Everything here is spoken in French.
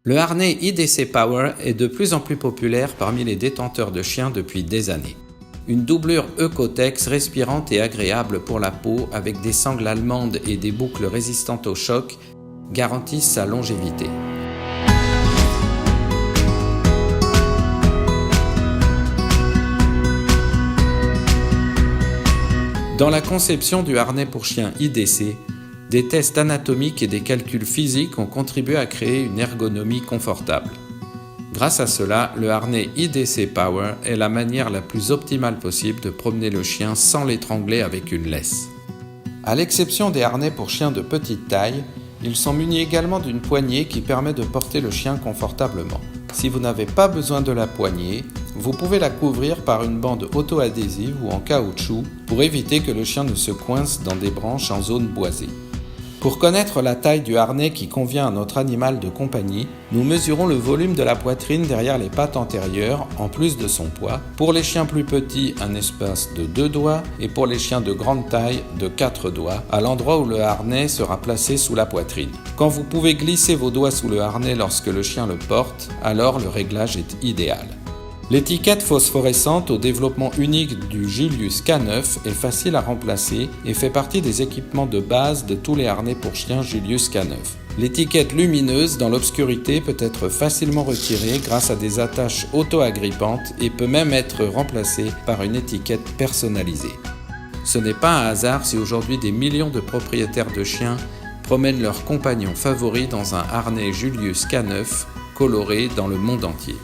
Le harnais IDC Power est de plus en plus populaire parmi les détenteurs de chiens depuis des années. Une doublure Eucotex respirante et agréable pour la peau avec des sangles allemandes et des boucles résistantes au choc garantissent sa longévité. Dans la conception du harnais pour chien IDC, des tests anatomiques et des calculs physiques ont contribué à créer une ergonomie confortable. Grâce à cela, le harnais IDC Power est la manière la plus optimale possible de promener le chien sans l'étrangler avec une laisse. À l'exception des harnais pour chiens de petite taille, ils sont munis également d'une poignée qui permet de porter le chien confortablement. Si vous n'avez pas besoin de la poignée, vous pouvez la couvrir par une bande auto-adhésive ou en caoutchouc pour éviter que le chien ne se coince dans des branches en zone boisée. Pour connaître la taille du harnais qui convient à notre animal de compagnie, nous mesurons le volume de la poitrine derrière les pattes antérieures en plus de son poids. Pour les chiens plus petits, un espace de 2 doigts et pour les chiens de grande taille, de 4 doigts, à l'endroit où le harnais sera placé sous la poitrine. Quand vous pouvez glisser vos doigts sous le harnais lorsque le chien le porte, alors le réglage est idéal. L'étiquette phosphorescente au développement unique du Julius K9 est facile à remplacer et fait partie des équipements de base de tous les harnais pour chiens Julius K9. L'étiquette lumineuse dans l'obscurité peut être facilement retirée grâce à des attaches auto-agrippantes et peut même être remplacée par une étiquette personnalisée. Ce n'est pas un hasard si aujourd'hui des millions de propriétaires de chiens promènent leurs compagnons favoris dans un harnais Julius K9 coloré dans le monde entier.